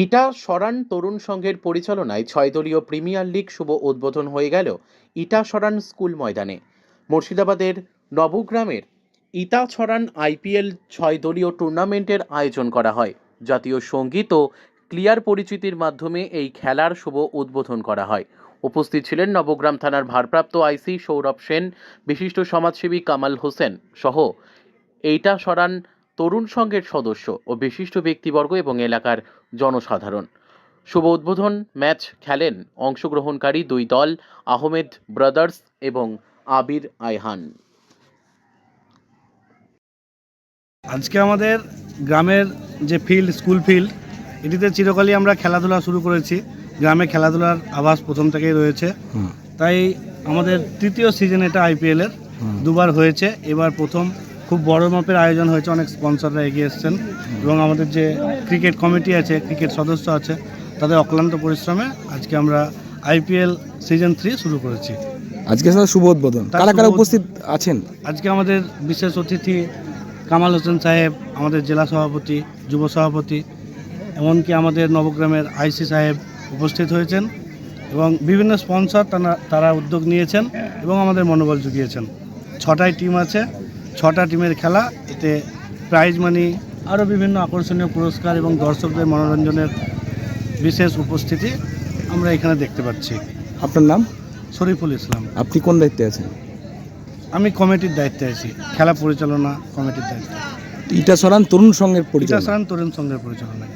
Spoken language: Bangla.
ইটা সরান তরুণ সংঘের পরিচালনায় ৬ দলীয় প্রিমিয়ার লিগ শুভ উদ্বোধন হয়ে গেল ইটা সরান স্কুল ময়দানে। মুর্শিদাবাদের নবগ্রামের ইটা ছড়ান আইপিএল ৬ দলীয় টুর্নামেন্টের আয়োজন করা হয়। জাতীয় সঙ্গীত ও ক্লিয়ার পরিচিতির মাধ্যমে এই খেলার শুভ উদ্বোধন করা হয়। উপস্থিত ছিলেন নবগ্রাম থানার ভারপ্রাপ্ত আইসি সৌরভ সেন, বিশিষ্ট সমাজসেবী কামাল হোসেন সহ এইটা সরান তরুণ সংঘের সদস্য ও বিশিষ্ট ব্যক্তিবর্গ এবং এলাকার জনসাধারণ। শুভ উদ্বোধন ম্যাচ খেলেন অংশগ্রহণকারী দুই দল আহমেদ ব্রাদার্স এবং আবির আয়হান। আজকে আমাদের গ্রামের যে ফিল্ড, স্কুল ফিল্ড, এটিতে চিরকালই আমরা খেলাধুলা শুরু করেছি। গ্রামে খেলাধুলার আভাস প্রথম থেকেই রয়েছে। তাই আমাদের তৃতীয় সিজন এটা আইপিএলের দুবার হয়েছে। এবার প্রথম খুব বড় মাপের আয়োজন হয়েছে, অনেক স্পন্সররা এগিয়ে এসছেন এবং আমাদের যে ক্রিকেট কমিটি আছে, ক্রিকেট সদস্য আছে, তাদের অক্লান্ত পরিশ্রমে আজকে আমরা আইপিএল সিজন 3 শুরু করেছি। আজকে স্যার শুভ উদ্বোধন, কারা কারা উপস্থিত আছেন? আজকে আমাদের বিশেষ অতিথি কামাল হোসেন সাহেব, আমাদের জেলা সভাপতি, যুব সভাপতি, এমনকি আমাদের নবগ্রামের আইসি সাহেব উপস্থিত হয়েছেন এবং বিভিন্ন স্পন্সর তারা উদ্যোগ নিয়েছেন এবং আমাদের মনোবল জুগিয়েছেন। 6টায় টিম আছে, 6টা টিমের খেলা, এতে প্রাইজ মানি, আরও বিভিন্ন আকর্ষণীয় পুরস্কার এবং দর্শকদের মনোরঞ্জনের বিশেষ উপস্থিতি আমরা এখানে দেখতে পাচ্ছি। আপনার নাম? শরীফুল ইসলাম। আপনি কোন দায়িত্বে আছেন? আমি কমিটির দায়িত্বে আছি, খেলা পরিচালনা কমিটির দায়িত্বে। ইটা সরান তরুণ সংঘের পরিচালনা। ইটা সরান তরুণ সংঘের পরিচালনায়।